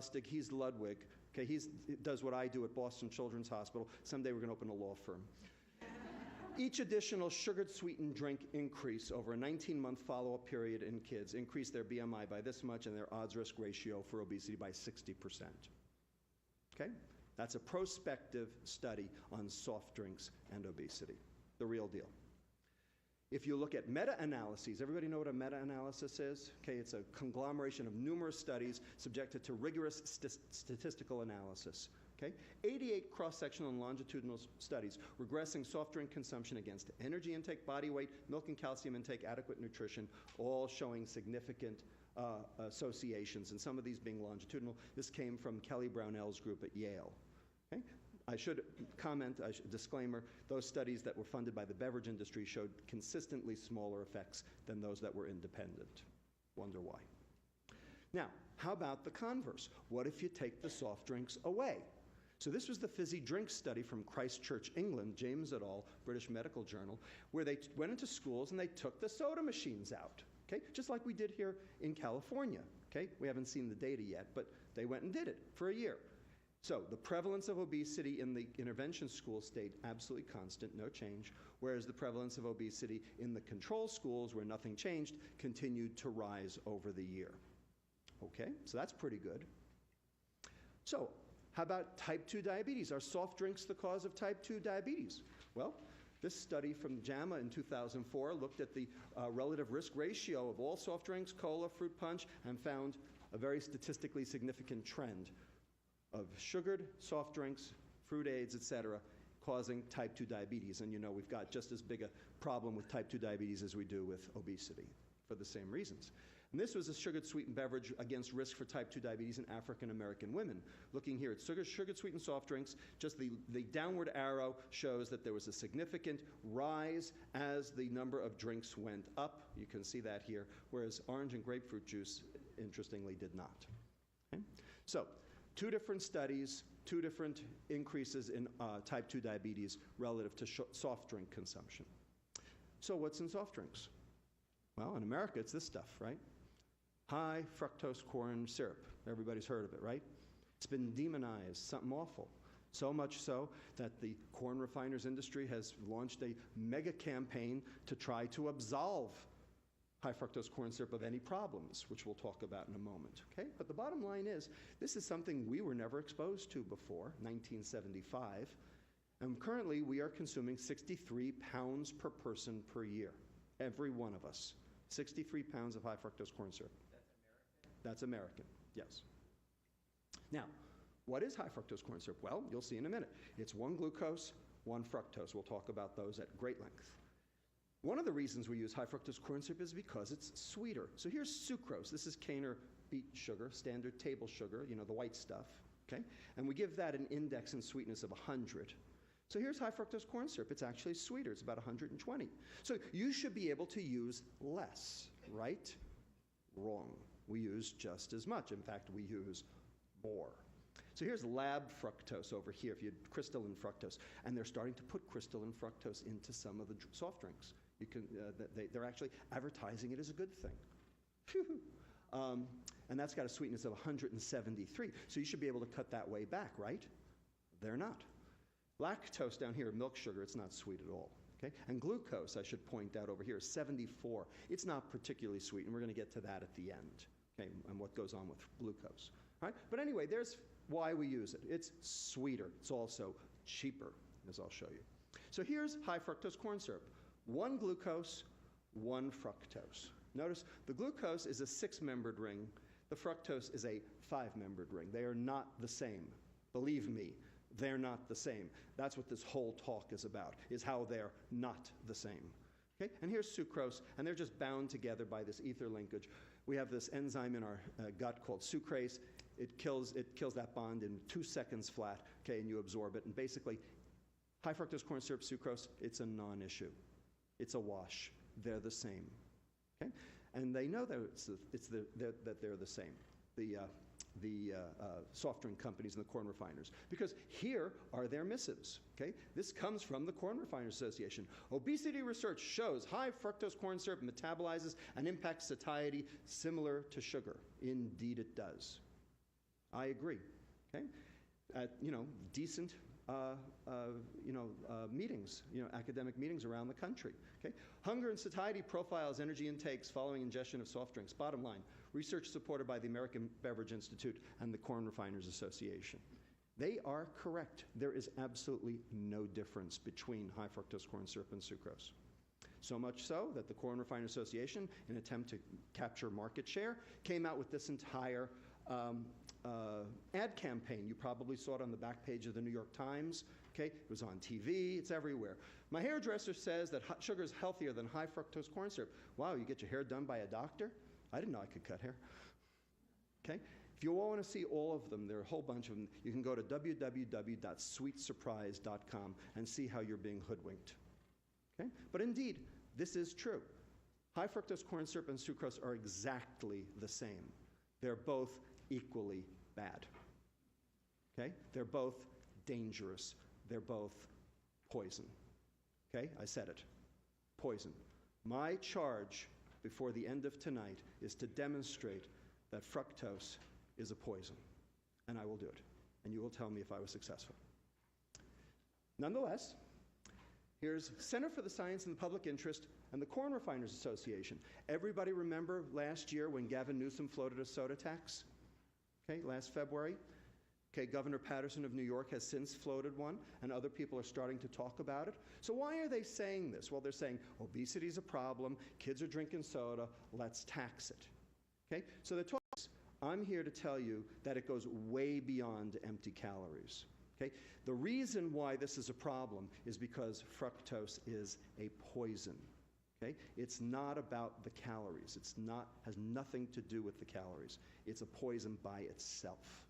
Lustig, he's Ludwig. Okay, he does what I do at Boston Children's Hospital. Someday we're going to open a law firm. Each additional sugared sweetened drink increase over a 19-month follow-up period in kids increased their BMI by this much and their odds-risk ratio for obesity by 60%. Okay? That's a prospective study on soft drinks and obesity. The real deal. If you look at meta-analyses, everybody know what a meta-analysis is? Okay, it's a conglomeration of numerous studies subjected to rigorous statistical analysis. Okay? 88 cross-sectional and longitudinal studies regressing soft drink consumption against energy intake, body weight, milk and calcium intake, adequate nutrition, all showing significant associations, and some of these being longitudinal. This came from Kelly Brownell's group at Yale. Okay? I should comment, disclaimer, those studies that were funded by the beverage industry showed consistently smaller effects than those that were independent. Wonder why. Now, how about the converse? What if you take the soft drinks away? So this was the fizzy drink study from Christchurch, England, James et al., British Medical Journal, where they went into schools and they took the soda machines out, okay? Just like we did here in California, okay? We haven't seen the data yet, but they went and did it for a year. So the prevalence of obesity in the intervention school stayed absolutely constant, no change, whereas the prevalence of obesity in the control schools, where nothing changed, continued to rise over the year. Okay, so that's pretty good. So how about type 2 diabetes? Are soft drinks the cause of type 2 diabetes? Well, this study from JAMA in 2004 looked at the relative risk ratio of all soft drinks, cola, fruit punch, and found a very statistically significant trend of sugared soft drinks, fruit aids, etc., causing type 2 diabetes. And you know we've got just as big a problem with type 2 diabetes as we do with obesity for the same reasons. And this was a sugared sweetened beverage against risk for type 2 diabetes in African American women. Looking here at sugared sweetened soft drinks, just the downward arrow shows that there was a significant rise as the number of drinks went up. You can see that here, whereas orange and grapefruit juice, interestingly, did not. Okay? So, two different studies, two different increases in type 2 diabetes relative to soft drink consumption. So what's in soft drinks? Well, in America, it's this stuff, right? High fructose corn syrup. Everybody's heard of it, right? It's been demonized, something awful. So much so that the corn refiners industry has launched a mega campaign to try to absolve high fructose corn syrup of any problems, which we'll talk about in a moment, okay? But the bottom line is, this is something we were never exposed to before, 1975, and currently we are consuming 63 pounds per person per year, every one of us. 63 pounds of high fructose corn syrup. That's American, yes. Now, what is high fructose corn syrup? Well, you'll see in a minute. It's one glucose, one fructose. We'll talk about those at great length. One of the reasons we use high fructose corn syrup is because it's sweeter. So here's sucrose. This is cane or beet sugar, standard table sugar, you know, the white stuff, okay? And we give that an index in sweetness of 100. So here's high fructose corn syrup. It's actually sweeter. It's about 120. So you should be able to use less, right? Wrong. We use just as much. In fact, we use more. So here's lab fructose over here, if you had crystalline fructose. And they're starting to put crystalline fructose into some of the soft drinks. You can, they're actually advertising it as a good thing. Phew. And that's got a sweetness of 173. So you should be able to cut that way back, right? They're not. Lactose down here, milk sugar, it's not sweet at all. Okay? And glucose, I should point out over here, is 74. It's not particularly sweet, and we're going to get to that at the end, okay, and what goes on with glucose. All right? But anyway, there's why we use it. It's sweeter. It's also cheaper, as I'll show you. So here's high fructose corn syrup. One glucose, one fructose. Notice the glucose is a 6-membered ring. The fructose is a 5-membered ring. They are not the same. Believe me, they're not the same. That's what this whole talk is about, is how they're not the same. Okay? And here's sucrose, and they're just bound together by this ether linkage. We have this enzyme in our gut called sucrase. It kills that bond in 2 seconds flat, okay, and you absorb it. And basically, high fructose corn syrup, sucrose, it's a non-issue. It's a wash. They're the same. Okay? And they know that that they're the same. The soft drink companies and the corn refiners, because here are their missives, okay? This comes from the Corn Refiners Association. Obesity research shows high fructose corn syrup metabolizes and impacts satiety similar to sugar. Indeed it does. I agree. Okay? At, decent meetings, academic meetings around the country. Okay? Hunger and satiety profiles energy intakes following ingestion of soft drinks. Bottom line, research supported by the American Beverage Institute and the Corn Refiners Association. They are correct. There is absolutely no difference between high fructose corn syrup and sucrose. So much so that the Corn Refiners Association, in an attempt to capture market share, came out with this entire ad campaign. You probably saw it on the back page of the New York Times. Okay? It was on TV. It's everywhere. My hairdresser says that sugar is healthier than high fructose corn syrup. Wow, you get your hair done by a doctor? I didn't know I could cut hair. Okay? If you want to see all of them, there are a whole bunch of them. You can go to www.sweetsurprise.com and see how you're being hoodwinked. Okay? But indeed, this is true. High fructose corn syrup and sucrose are exactly the same. They're both equally bad. Okay? They're both dangerous. They're both poison. Okay? I said it. Poison. My charge before the end of tonight is to demonstrate that fructose is a poison. And I will do it. And you will tell me if I was successful. Nonetheless, here's Center for the Science and the Public Interest and the Corn Refiners Association. Everybody remember last year when Gavin Newsom floated a soda tax? Okay, last February. Okay, Governor Patterson of New York has since floated one, and other people are starting to talk about it. So why are they saying this? Well, they're saying obesity is a problem, kids are drinking soda, let's tax it. Okay, so they're talking. I'm here to tell you that it goes way beyond empty calories. Okay? The reason why this is a problem is because fructose is a poison. Okay? It's not about the calories. Has nothing to do with the calories. It's a poison by itself.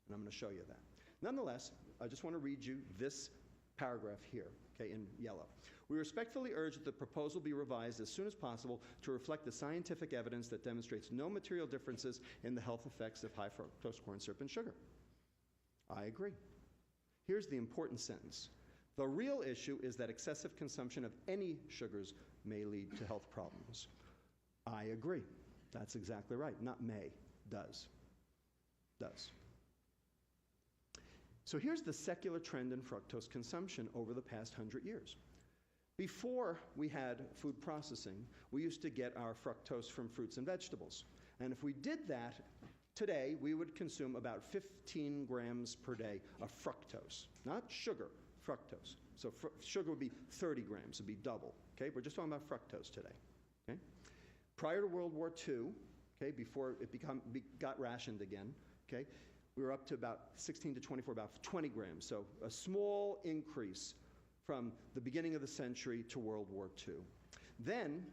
And I'm going to show you that. Nonetheless, I just want to read you this paragraph here, okay, in yellow. We respectfully urge that the proposal be revised as soon as possible to reflect the scientific evidence that demonstrates no material differences in the health effects of high fructose corn syrup and sugar. I agree. Here's the important sentence. The real issue is that excessive consumption of any sugars may lead to health problems. I agree. That's exactly right. Not may, does. Does. So here's the secular trend in fructose consumption over the past 100 years. Before we had food processing, we used to get our fructose from fruits and vegetables. And if we did that, today we would consume about 15 grams per day of fructose. Not sugar, fructose. So sugar would be 30 grams, it'd be double. Okay, we're just talking about fructose today. Okay? Prior to World War II, okay, before it got rationed again, okay, we were up to about 16 to 24, about 20 grams. So a small increase from the beginning of the century to World War II. Then,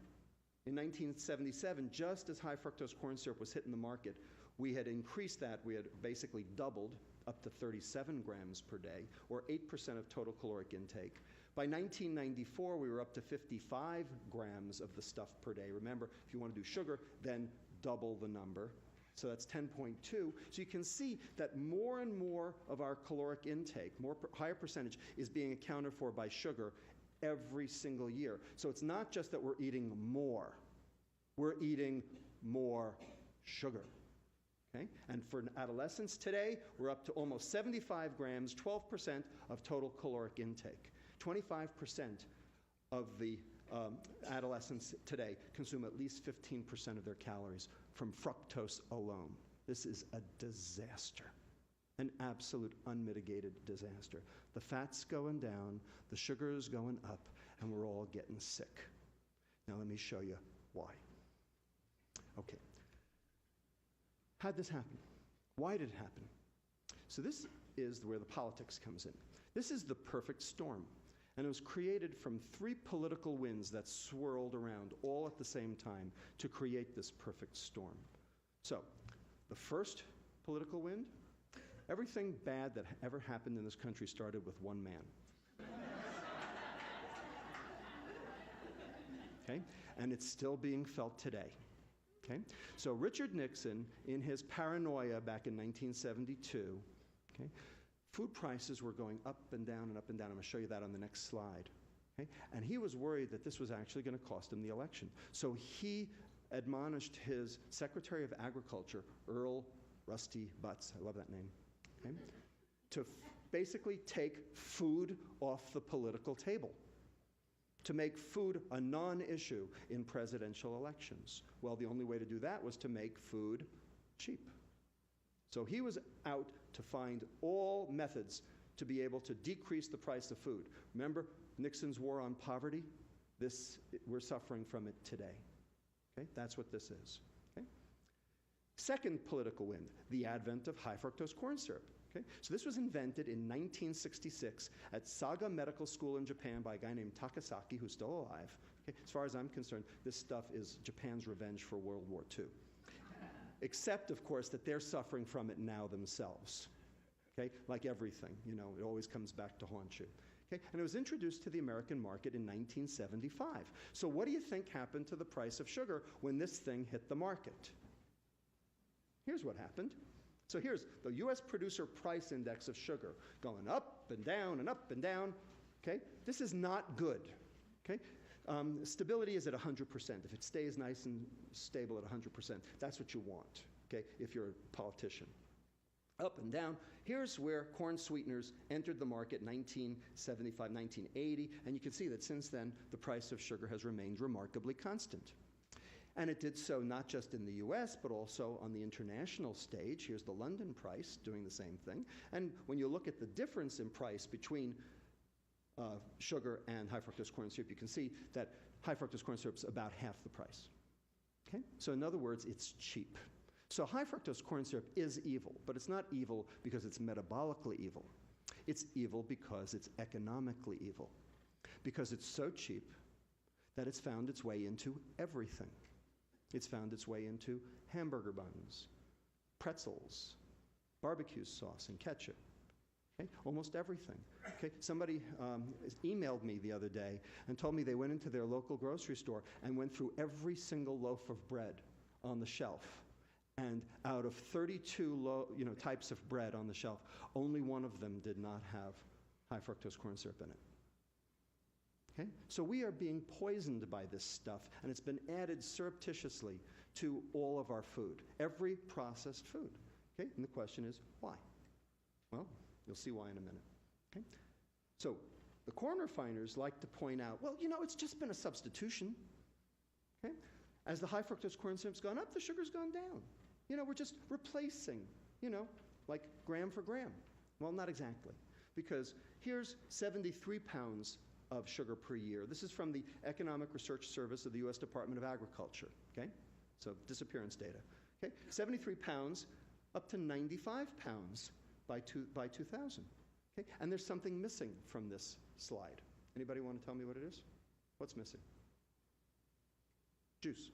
in 1977, just as high fructose corn syrup was hitting the market, we had increased that. We had basically doubled up to 37 grams per day, or 8% of total caloric intake. By 1994, we were up to 55 grams of the stuff per day. Remember, if you want to do sugar, then double the number. So that's 10.2. So you can see that more and more of our caloric intake, higher percentage, is being accounted for by sugar every single year. So it's not just that we're eating more. We're eating more sugar. Okay? And for adolescents today, we're up to almost 75 grams, 12% of total caloric intake. 25% of the adolescents today consume at least 15% of their calories from fructose alone. This is a disaster, an absolute unmitigated disaster. The fat's going down, the sugar is going up, and we're all getting sick. Now let me show you why. Okay. How'd this happen? Why did it happen? So this is where the politics comes in. This is the perfect storm. And it was created from 3 political winds that swirled around all at the same time to create this perfect storm. So, the first political wind, everything bad that ever happened in this country started with one man. Okay? And it's still being felt today. Okay? So Richard Nixon, in his paranoia back in 1972, okay, food prices were going up and down and up and down. I'm going to show you that on the next slide. Okay? And he was worried that this was actually going to cost him the election. So he admonished his Secretary of Agriculture, Earl Rusty Butts, I love that name, okay? To basically take food off the political table, to make food a non-issue in presidential elections. Well, the only way to do that was to make food cheap. So he was out to find all methods to be able to decrease the price of food. Remember Nixon's war on poverty? We're suffering from it today. Okay? That's what this is. Okay? Second political wind, the advent of high fructose corn syrup. Okay? So this was invented in 1966 at Saga Medical School in Japan by a guy named Takasaki, who's still alive. Okay? As far as I'm concerned, this stuff is Japan's revenge for World War II. Except, of course, that they're suffering from it now themselves. Okay? Like everything, you know, it always comes back to haunt you. Okay? And it was introduced to the American market in 1975. So what do you think happened to the price of sugar when this thing hit the market? Here's what happened. So here's the U.S. Producer Price Index of sugar going up and down and up and down. Okay? This is not good. Okay? Stability is at 100%. If it stays nice and stable at 100%, that's what you want, okay, if you're a politician. Up and down. Here's where corn sweeteners entered the market in 1975, 1980, and you can see that since then, the price of sugar has remained remarkably constant. And it did so not just in the US, but also on the international stage. Here's the London price doing the same thing. And when you look at the difference in price between sugar and high fructose corn syrup, you can see that high fructose corn syrup is about half the price. Okay? So in other words, it's cheap. So high fructose corn syrup is evil, but it's not evil because it's metabolically evil. It's evil because it's economically evil. Because it's so cheap that it's found its way into everything. It's found its way into hamburger buns, pretzels, barbecue sauce, and ketchup. Okay? Almost everything. Okay? Somebody emailed me the other day and told me they went into their local grocery store and went through every single loaf of bread on the shelf. And out of 32 types of bread on the shelf, only one of them did not have high fructose corn syrup in it. Okay? So we are being poisoned by this stuff, and it's been added surreptitiously to all of our food, every processed food. Okay? And the question is, why? Well, you'll see why in a minute. Okay? So the corn refiners like to point out, well, you know, it's just been a substitution. Okay? As the high fructose corn syrup's gone up, the sugar's gone down. You know, we're just replacing, you know, like gram for gram. Well, not exactly, because here's 73 pounds of sugar per year. This is from the Economic Research Service of the U.S. Department of Agriculture, okay? So disappearance data, okay? 73 pounds up to 95 pounds by 2000, okay? And there's something missing from this slide. Anybody want to tell me what it is? What's missing? Juice.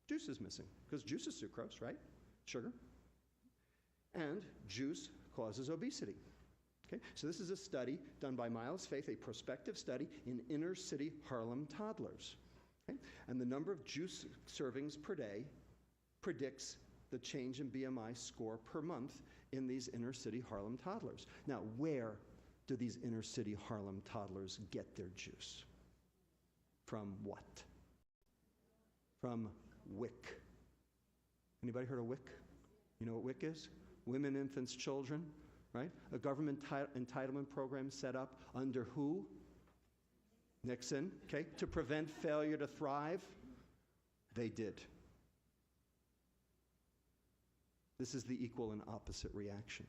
Juice is missing, because juice is sucrose, right? Sugar. And juice causes obesity. Okay? So this is a study done by Miles Faith, a prospective study in inner city Harlem toddlers. Okay? And the number of juice servings per day predicts the change in BMI score per month in these inner city Harlem toddlers. Now, where do these inner city Harlem toddlers get their juice? From what? From WIC. Anybody heard of WIC? You know what WIC is? Women, Infants, Children, right? A government entitlement program set up under who? Nixon, okay? To prevent failure to thrive. They did. This is the equal and opposite reaction.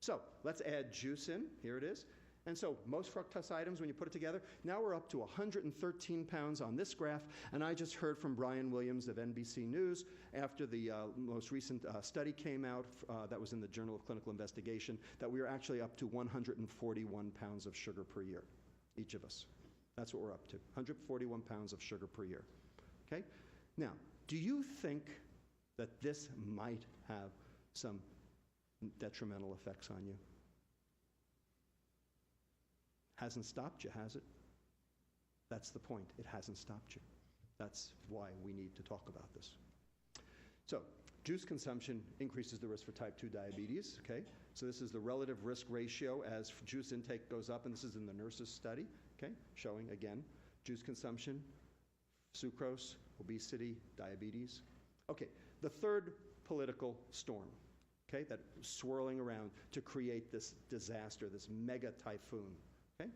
So let's add juice in. Here it is. And so most fructose items, when you put it together, now we're up to 113 pounds on this graph. And I just heard from Brian Williams of NBC News after the most recent study came out that was in the Journal of Clinical Investigation that we are actually up to 141 pounds of sugar per year, each of us. That's what we're up to, 141 pounds of sugar per year. Okay? Now, do you think that this might have some detrimental effects on you? Hasn't stopped you, has it? That's the point. It hasn't stopped you. That's why we need to talk about this. So, juice consumption increases the risk for type 2 diabetes, okay? So this is the relative risk ratio as juice intake goes up, and this is in the nurses study, okay? Showing, again, juice consumption, sucrose, obesity, diabetes. Okay, the third political storm, okay, that swirling around to create this disaster, this mega typhoon, okay?